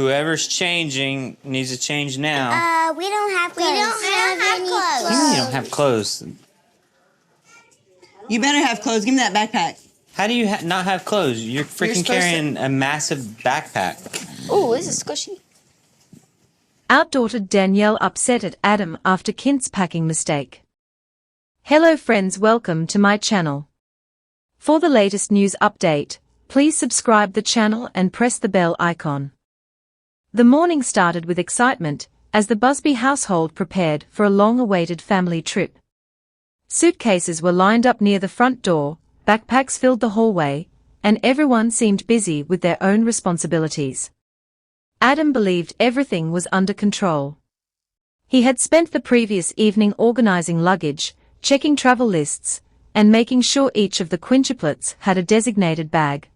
Whoever's changing needs to change now. We don't have clothes. We don't have any clothes. What do you mean you don't have clothes? You better have clothes. Give me that backpack. How do you not have clothes? You're freaking carrying a massive backpack. Oh, this is squishy. OutDaughtered Danielle upset at Adam after Quints packing mistake. Hello friends, welcome to my channel. For the latest news update, please subscribe the channel and press the bell icon. The morning started with excitement as the Busby household prepared for a long-awaited family trip. Suitcases were lined up near the front door, backpacks filled the hallway, and everyone seemed busy with their own responsibilities. Adam believed everything was under control. He had spent the previous evening organizing luggage, checking travel lists, and making sure each of the quintuplets had a designated bag.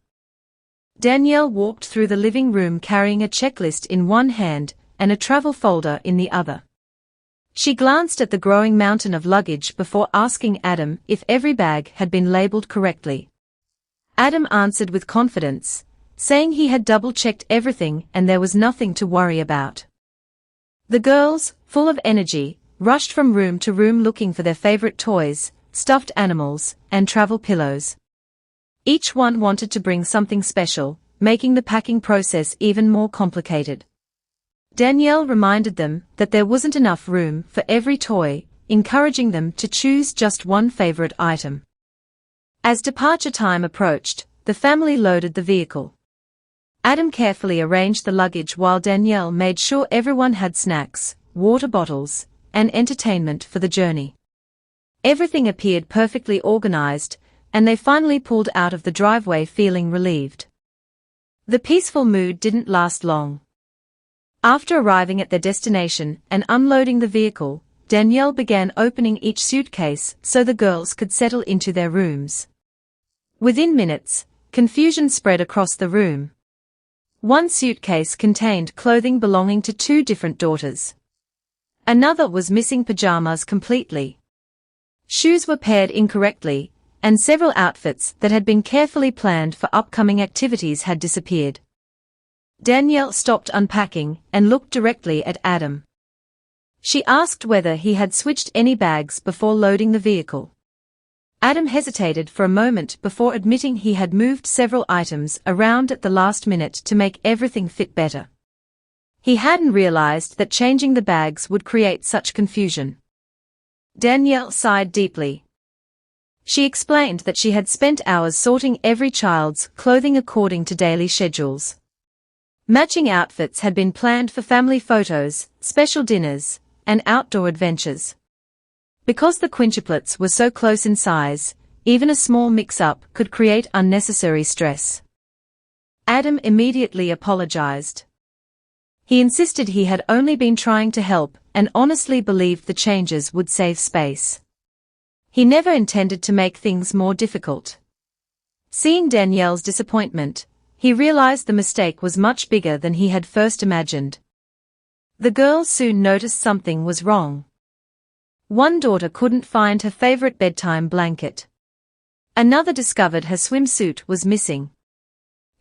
Danielle walked through the living room carrying a checklist in one hand and a travel folder in the other. She glanced at the growing mountain of luggage before asking Adam if every bag had been labeled correctly. Adam answered with confidence, saying he had double-checked everything and there was nothing to worry about. The girls, full of energy, rushed from room to room looking for their favorite toys, stuffed animals, and travel pillows. Each one wanted to bring something special, making the packing process even more complicated. Danielle reminded them that there wasn't enough room for every toy, encouraging them to choose just one favorite item. As departure time approached, the family loaded the vehicle. Adam carefully arranged the luggage while Danielle made sure everyone had snacks, water bottles, and entertainment for the journey. Everything appeared perfectly organized, and they finally pulled out of the driveway feeling relieved. The peaceful mood didn't last long. After arriving at their destination and unloading the vehicle, Danielle began opening each suitcase so the girls could settle into their rooms. Within minutes, confusion spread across the room. One suitcase contained clothing belonging to two different daughters. Another was missing pajamas completely. Shoes were paired incorrectly, and several outfits that had been carefully planned for upcoming activities had disappeared. Danielle stopped unpacking and looked directly at Adam. She asked whether he had switched any bags before loading the vehicle. Adam hesitated for a moment before admitting he had moved several items around at the last minute to make everything fit better. He hadn't realized that changing the bags would create such confusion. Danielle sighed deeply. She explained that she had spent hours sorting every child's clothing according to daily schedules. Matching outfits had been planned for family photos, special dinners, and outdoor adventures. Because the quintuplets were so close in size, even a small mix-up could create unnecessary stress. Adam immediately apologized. He insisted he had only been trying to help and honestly believed the changes would save space. He never intended to make things more difficult. Seeing Danielle's disappointment, he realized the mistake was much bigger than he had first imagined. The girls soon noticed something was wrong. One daughter couldn't find her favorite bedtime blanket. Another discovered her swimsuit was missing.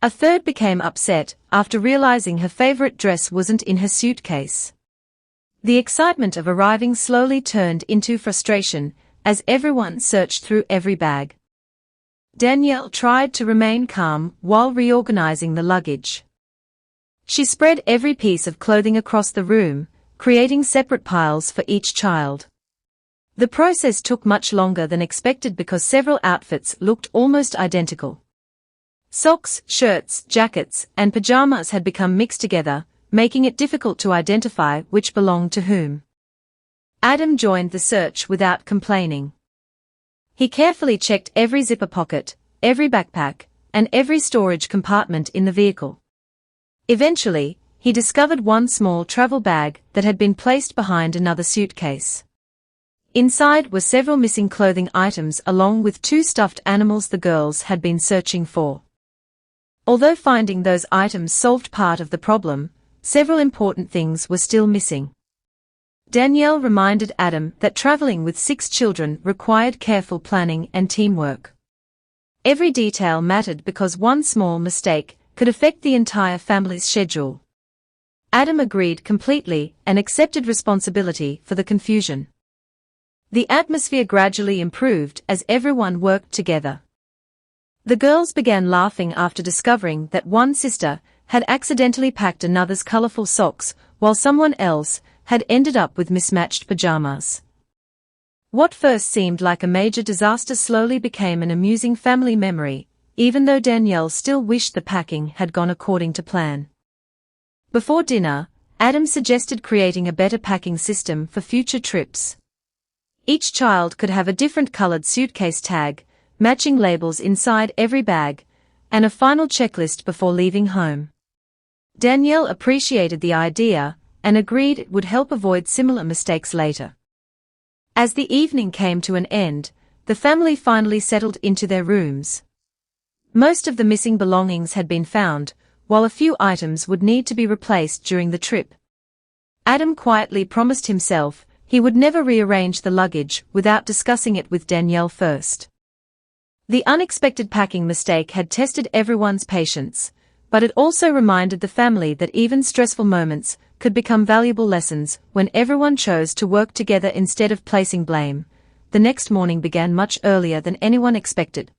A third became upset after realizing her favorite dress wasn't in her suitcase. The excitement of arriving slowly turned into frustration as everyone searched through every bag. Danielle tried to remain calm while reorganizing the luggage. She spread every piece of clothing across the room, creating separate piles for each child. The process took much longer than expected because several outfits looked almost identical. Socks, shirts, jackets, and pajamas had become mixed together, making it difficult to identify which belonged to whom. Adam joined the search without complaining. He carefully checked every zipper pocket, every backpack, and every storage compartment in the vehicle. Eventually, he discovered one small travel bag that had been placed behind another suitcase. Inside were several missing clothing items along with two stuffed animals the girls had been searching for. Although finding those items solved part of the problem, several important things were still missing. Danielle reminded Adam that traveling with 6 children required careful planning and teamwork. Every detail mattered because one small mistake could affect the entire family's schedule. Adam agreed completely and accepted responsibility for the confusion. The atmosphere gradually improved as everyone worked together. The girls began laughing after discovering that one sister had accidentally packed another's colorful socks, while someone else had ended up with mismatched pajamas. What first seemed like a major disaster slowly became an amusing family memory, even though Danielle still wished the packing had gone according to plan. Before dinner, Adam suggested creating a better packing system for future trips. Each child could have a different colored suitcase tag, matching labels inside every bag, and a final checklist before leaving home. Danielle appreciated the idea and agreed it would help avoid similar mistakes later. As the evening came to an end, the family finally settled into their rooms. Most of the missing belongings had been found, while a few items would need to be replaced during the trip. Adam quietly promised himself he would never rearrange the luggage without discussing it with Danielle first. The unexpected packing mistake had tested everyone's patience, but it also reminded the family that even stressful moments could become valuable lessons when everyone chose to work together instead of placing blame. The next morning began much earlier than anyone expected.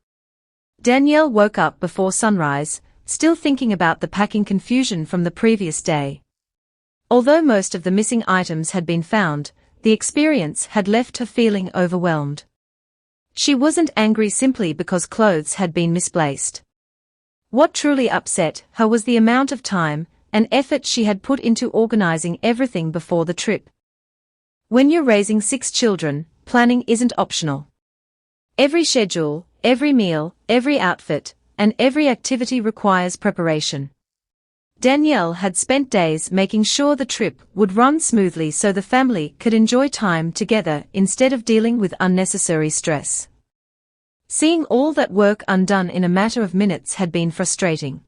Danielle woke up before sunrise, still thinking about the packing confusion from the previous day. Although most of the missing items had been found, the experience had left her feeling overwhelmed. She wasn't angry simply because clothes had been misplaced. What truly upset her was the amount of time and effort she had put into organizing everything before the trip. When you're raising 6 children, planning isn't optional. Every schedule, every meal, every outfit, and every activity requires preparation. Danielle had spent days making sure the trip would run smoothly so the family could enjoy time together instead of dealing with unnecessary stress. Seeing all that work undone in a matter of minutes had been frustrating.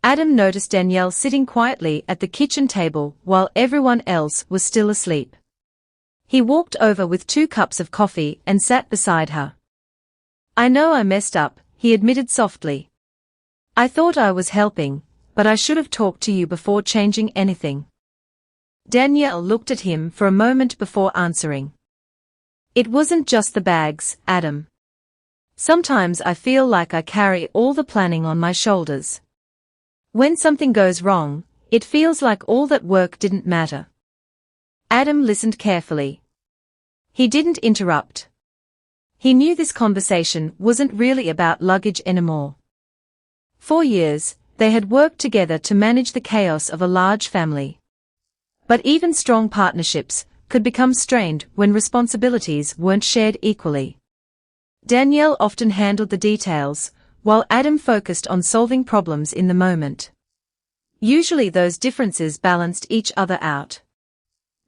Adam noticed Danielle sitting quietly at the kitchen table while everyone else was still asleep. He walked over with 2 cups of coffee and sat beside her. "I know I messed up," he admitted softly. "I thought I was helping, but I should have talked to you before changing anything." Danielle looked at him for a moment before answering. "It wasn't just the bags, Adam. Sometimes I feel like I carry all the planning on my shoulders. When something goes wrong, it feels like all that work didn't matter." Adam listened carefully. He didn't interrupt. He knew this conversation wasn't really about luggage anymore. For years, they had worked together to manage the chaos of a large family. But even strong partnerships could become strained when responsibilities weren't shared equally. Danielle often handled the details, while Adam focused on solving problems in the moment. Usually those differences balanced each other out.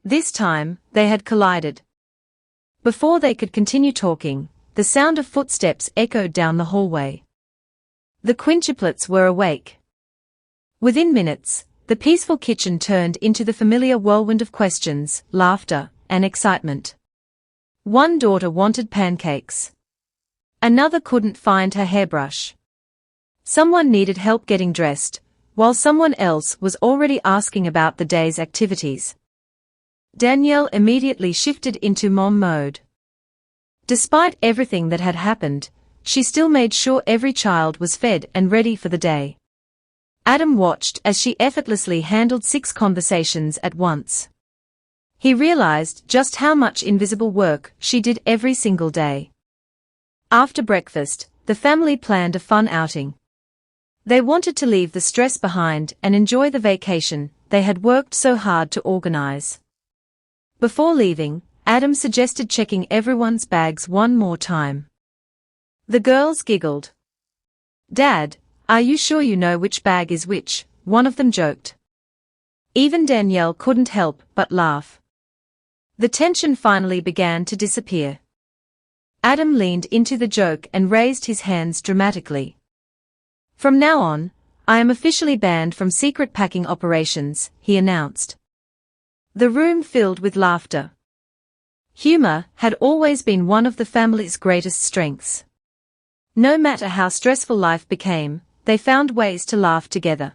This time, they had collided. Before they could continue talking, the sound of footsteps echoed down the hallway. The quintuplets were awake. Within minutes, the peaceful kitchen turned into the familiar whirlwind of questions, laughter, and excitement. One daughter wanted pancakes. Another couldn't find her hairbrush. Someone needed help getting dressed, while someone else was already asking about the day's activities. Danielle immediately shifted into mom mode. Despite everything that had happened, she still made sure every child was fed and ready for the day. Adam watched as she effortlessly handled 6 conversations at once. He realized just how much invisible work she did every single day. After breakfast, the family planned a fun outing. They wanted to leave the stress behind and enjoy the vacation they had worked so hard to organize. Before leaving, Adam suggested checking everyone's bags one more time. The girls giggled. "Dad, are you sure you know which bag is which?" one of them joked. Even Danielle couldn't help but laugh. The tension finally began to disappear. Adam leaned into the joke and raised his hands dramatically. "From now on, I am officially banned from secret packing operations," he announced. The room filled with laughter. Humor had always been one of the family's greatest strengths. No matter how stressful life became, they found ways to laugh together.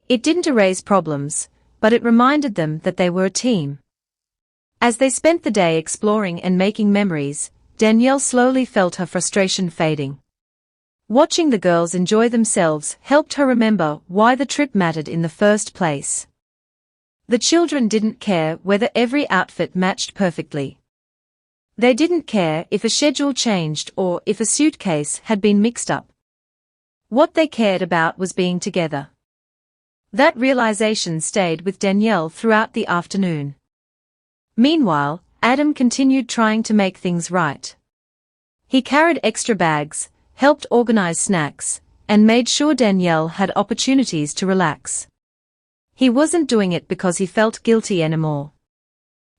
It didn't erase problems, but it reminded them that they were a team. As they spent the day exploring and making memories, Danielle slowly felt her frustration fading. Watching the girls enjoy themselves helped her remember why the trip mattered in the first place. The children didn't care whether every outfit matched perfectly. They didn't care if a schedule changed or if a suitcase had been mixed up. What they cared about was being together. That realization stayed with Danielle throughout the afternoon. Meanwhile, Adam continued trying to make things right. He carried extra bags, helped organize snacks, and made sure Danielle had opportunities to relax. He wasn't doing it because he felt guilty anymore.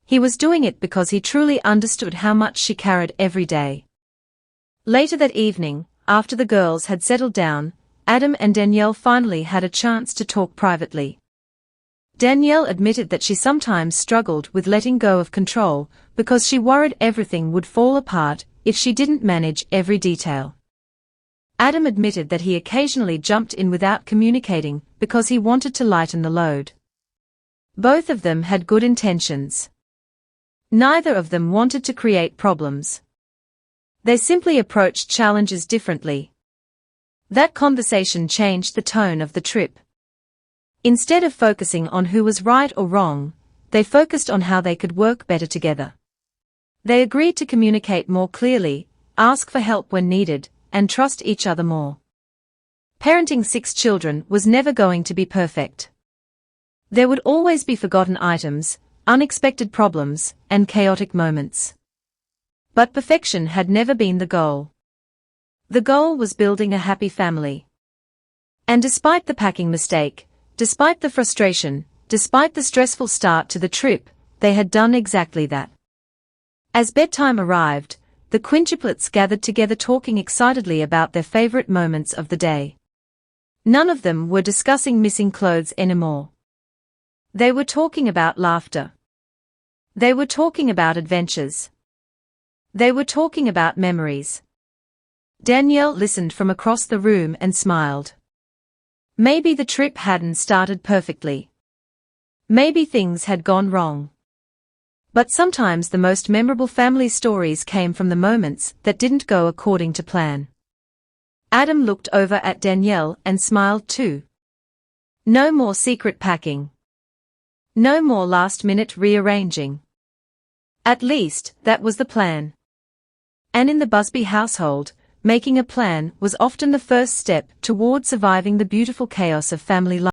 He was doing it because he truly understood how much she carried every day. Later that evening, after the girls had settled down, Adam and Danielle finally had a chance to talk privately. Danielle admitted that she sometimes struggled with letting go of control because she worried everything would fall apart if she didn't manage every detail. Adam admitted that he occasionally jumped in without communicating because he wanted to lighten the load. Both of them had good intentions. Neither of them wanted to create problems. They simply approached challenges differently. That conversation changed the tone of the trip. Instead of focusing on who was right or wrong, they focused on how they could work better together. They agreed to communicate more clearly, ask for help when needed, and trust each other more. Parenting 6 children was never going to be perfect. There would always be forgotten items, unexpected problems, and chaotic moments. But perfection had never been the goal. The goal was building a happy family. And despite the packing mistake, despite the frustration, despite the stressful start to the trip, they had done exactly that. As bedtime arrived, the quintuplets gathered together talking excitedly about their favorite moments of the day. None of them were discussing missing clothes anymore. They were talking about laughter. They were talking about adventures. They were talking about memories. Danielle listened from across the room and smiled. Maybe the trip hadn't started perfectly. Maybe things had gone wrong. But sometimes the most memorable family stories came from the moments that didn't go according to plan. Adam looked over at Danielle and smiled too. No more secret packing. No more last-minute rearranging. At least, that was the plan. And in the Busby household, making a plan was often the first step toward surviving the beautiful chaos of family life.